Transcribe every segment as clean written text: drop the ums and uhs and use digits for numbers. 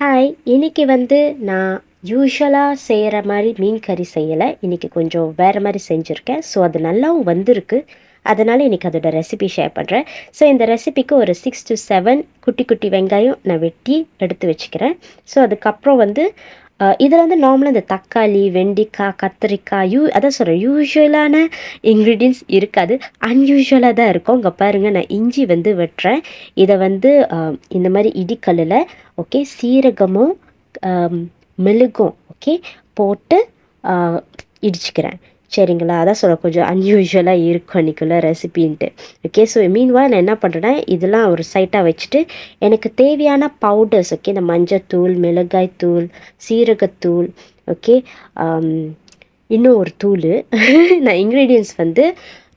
Hi, இன்னைக்கு வந்து நான் யூஷுவலாக செய்கிற மாதிரி மீன் கறி செய்யலை. இன்னைக்கு கொஞ்சம் வேறு மாதிரி செஞ்சுருக்கேன். ஸோ அது நல்லாவும் வந்திருக்கு. அதனால் இன்றைக்கி அதோட ரெசிபி ஷேர் பண்ணுறேன். ஸோ இந்த ரெசிபிக்கு ஒரு 6 to 7 குட்டி குட்டி வெங்காயம் நான் வெட்டி எடுத்து வச்சுக்கிறேன். ஸோ அதுக்கப்புறம் வந்து இதில் வந்து நார்மலாக இந்த தக்காளி, வெண்டைக்காய், கத்திரிக்காய் அதான் சொல்கிறேன், யூஷுவலான இன்க்ரீடியன்ஸ் இருக்காது, அன்யூஷுவலாக தான் இருக்கும். இங்கே பாருங்கள், நான் இஞ்சி வந்து வெட்டுறேன். இதை வந்து இந்த மாதிரி இடிக்கல்லில் ஓகே சீரகமும் மிளகும் ஓகே போட்டு இடிச்சுக்கிறேன். சரிங்களா? அதான் சொல்ல கொஞ்சம் அன்யூஷுவலாக இருக்கும் அன்றைக்குள்ள ரெசிபின்ட்டு. ஓகே, ஸோ மீன்வாய் நான் என்ன பண்ணுறேன்னா, இதெல்லாம் ஒரு சைட்டாக வச்சுட்டு எனக்கு தேவையான பவுடர்ஸ் ஓகே, இந்த மஞ்சத்தூள், மிளகாய்த்தூள், சீரகத்தூள் ஓகே, இன்னும் ஒரு தூள் நான் இன்க்ரீடியன்ஸ் வந்து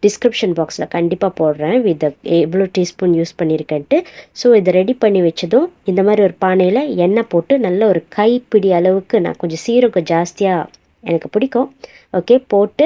டிஸ்கிரிப்ஷன் பாக்ஸில் கண்டிப்பாக போடுறேன் வித் எவ்வளோ டீஸ்பூன் யூஸ் பண்ணியிருக்கேன்ட்டு. ஸோ இதை ரெடி பண்ணி வச்சதும் இந்த மாதிரி ஒரு பானையில் எண்ணெய் போட்டு நல்ல ஒரு கைப்பிடி அளவுக்கு, நான் கொஞ்சம் சீரகம் ஜாஸ்தியாக எனக்கு பிடிக்கும் ஓகே போட்டு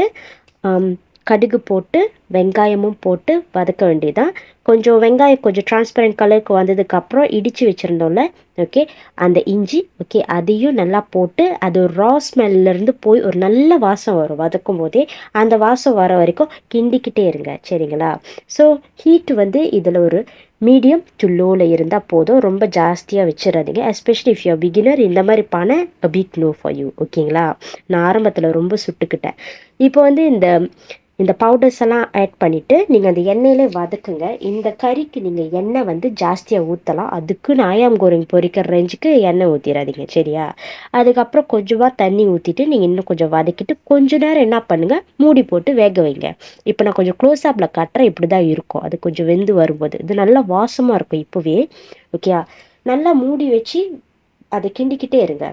கடுகு போட்டு வெங்காயமும் போட்டு வதக்க வேண்டியதான். கொஞ்சம் வெங்காயம் கொஞ்சம் டிரான்ஸ்பரண்ட் கலருக்கு வந்ததுக்கப்புறம் இடித்து வச்சுருந்தோம்ல ஓகே, அந்த இஞ்சி ஓகே அதையும் நல்லா போட்டு அது ஒரு ரா ஸ்மெல்லேருந்து போய் ஒரு நல்ல வாசம் வரும். வதக்கும் போதே அந்த வாசம் வர வரைக்கும் கிண்டிக்கிட்டே இருங்க. சரிங்களா? ஸோ ஹீட் வந்து இதில் ஒரு மீடியம் டு லோவில் இருந்தால் போதும், ரொம்ப ஜாஸ்தியாக வச்சிடாதீங்க. எஸ்பெஷலி இஃப் யூ பிகினர், இந்த மாதிரி பானை a big no for you ஓகேங்களா? நான் ஆரம்பத்தில் ரொம்ப சுட்டுக்கிட்டேன். இப்போ வந்து இந்த பவுடர்ஸ் எல்லாம் ஆட் பண்ணிவிட்டு நீங்கள் அந்த எண்ணெயிலே வதக்குங்க. இந்த கறிக்கு நீங்கள் எண்ணெய் வந்து ஜாஸ்தியாக ஊற்றலாம். அதுக்கு ஆயாம் கோரிங் பொரிக்கிற ரேஞ்சுக்கு எண்ணெய் ஊற்றிடாதீங்க. சரியா? அதுக்கப்புறம் கொஞ்சமாக தண்ணி ஊற்றிட்டு நீங்கள் இன்னும் கொஞ்சம் வதக்கிட்டு கொஞ்ச நேரம் என்ன பண்ணுங்கள், மூடி போட்டு வேக வைங்க. இப்போ நான் கொஞ்சம் க்ளோஸ் அப்பில் காட்டுறேன். இப்படி தான் இருக்கும். அது கொஞ்சம் வெந்து வரும்போது இது நல்லா வாசமாக இருக்கும் இப்போவே. ஓகே, நல்லா மூடி வச்சு அதை கிண்டிக்கிட்டே இருங்க.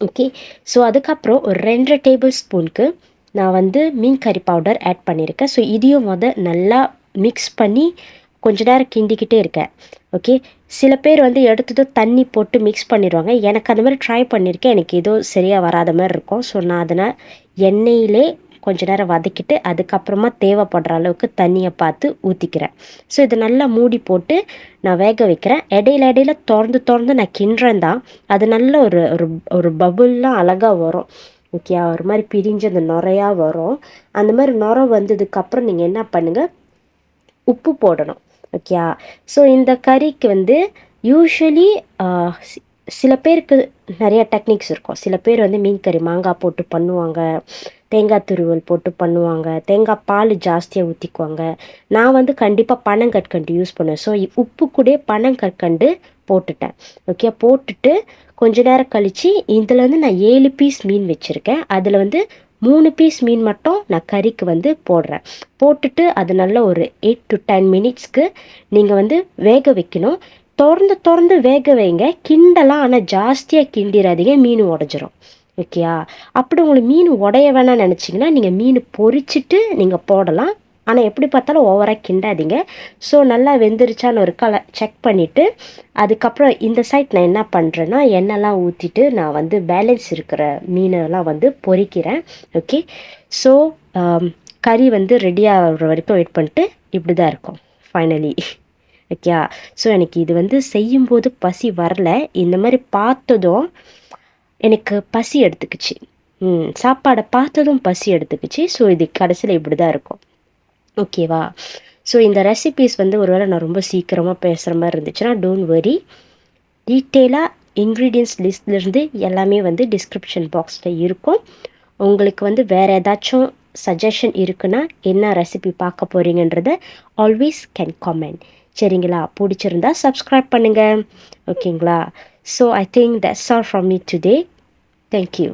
ஓகே, ஸோ அதுக்கப்புறம் ஒரு 2 டேபிள் ஸ்பூனுக்கு நான் வந்து மீன் கறி பவுடர் ஆட் பண்ணியிருக்கேன். ஸோ இதையும் நல்லா மிக்ஸ் பண்ணி கொஞ்ச நேரம் கிண்டிக்கிட்டே இருக்கேன். ஓகே, சில பேர் வந்து எடுத்ததும் தண்ணி போட்டு மிக்ஸ் பண்ணிடுவாங்க. எனக்கு அந்த மாதிரி ட்ரை பண்ணியிருக்கேன். எனக்கு ஏதோ சரியாக வராத மாதிரி இருக்கும். ஸோ நான் அதனால் எண்ணெயிலே கொஞ்ச நேரம் வதக்கிட்டு அதுக்கப்புறமா தேவைப்படுற அளவுக்கு தண்ணியை பார்த்து ஊற்றிக்கிறேன். ஸோ இதை நல்லா மூடி போட்டு நான் வேக வைக்கிறேன். இடையில திறந்து நான் கிண்டுறேன் தான். அது நல்ல ஒரு ஒரு பபுல்லாம் அழகாக வரும். ஓகே, ஒரு மாதிரி பிரிஞ்சு அந்த நுரையாக வரும். அந்த மாதிரி நுரை வந்ததுக்கப்புறம் நீங்கள் என்ன பண்ணுங்கள், உப்பு போடணும். ஓகே, ஸோ இந்த கறிக்கு வந்து யூஸ்வலி சில பேருக்கு நிறைய டெக்னிக்ஸ் இருக்கும். சில பேர் வந்து மீன் கறி மாங்காய் போட்டு பண்ணுவாங்க, தேங்காய் துருவல் போட்டு பண்ணுவாங்க, தேங்காய் பால் ஜாஸ்தியாக ஊற்றிக்குவாங்க. நான் வந்து கண்டிப்பாக பனங்கற்கண்டு யூஸ் பண்ணுவேன். ஸோ உப்பு கூட பனங்கற்கண்டு போட்டுட்டேன். ஓகே, போட்டுட்டு கொஞ்ச நேரம் கழித்து இதில் வந்து நான் 7 பீஸ் மீன் வச்சுருக்கேன். அதில் வந்து 3 பீஸ் மீன் மட்டும் நான் கறிக்கு வந்து போடுறேன். போட்டுட்டு அது நல்ல ஒரு 8 to 10 மினிட்ஸ்க்கு நீங்கள் வந்து வேக வைக்கணும். திறந்து வேக வைங்க. கிண்டலாம், ஆனால் ஜாஸ்தியாக கிண்டிடாதீங்க, மீன் உடஞ்சிரும். ஓகேயா? அப்படி உங்களுக்கு மீன் உடைய வேணாம்னு நினச்சிங்கன்னா நீங்கள் மீன் பொரிச்சிட்டு நீங்கள் போடலாம். ஆனால் எப்படி பார்த்தாலும் ஓவராக கிண்டாதீங்க. ஸோ நல்லா வெந்துருச்சான்னு ஒரு செக் பண்ணிவிட்டு அதுக்கப்புறம் இந்த சைட் நான் என்ன பண்ணுறேன்னா, எண்ணெய்லாம் ஊற்றிட்டு நான் வந்து பேலன்ஸ் இருக்கிற மீனெல்லாம் வந்து பொரிக்கிறேன். ஓகே, ஸோ கறி வந்து ரெடி ஆகிற வரைக்கும் வெயிட் பண்ணிட்டு இப்படி தான் இருக்கும் ஃபைனலி. ஓகே, ஸோ எனக்கு இது வந்து செய்யும்போது பசி வரல. இந்த மாதிரி பார்த்ததும் எனக்கு பசி எடுத்துக்கிச்சு. சாப்பாடை பார்த்ததும் பசி எடுத்துக்கிச்சு. ஸோ இது கடைசியில் இப்படி தான் இருக்கும். ஓகேவா? ஸோ இந்த ரெசிபீஸ் வந்து ஒருவேளை நான் ரொம்ப சீக்கிரமாக பேசுகிற மாதிரி இருந்துச்சுன்னா டோன்ட் வரி, டீட்டெயிலாக இன்க்ரீடியன்ஸ் லிஸ்ட்லேருந்து எல்லாமே வந்து டிஸ்கிரிப்ஷன் பாக்ஸில் இருக்கும். உங்களுக்கு வந்து வேறு ஏதாச்சும் சஜஷன் இருக்குன்னா, என்ன ரெசிபி பார்க்க போகிறீங்கன்றத ஆல்வேஸ் கேன் கமெண்ட். சரிங்களா? பிடிச்சிருந்தா சப்ஸ்கிரைப் பண்ணுங்கள். ஓகேங்களா? So I think that's all from me today. Thank you.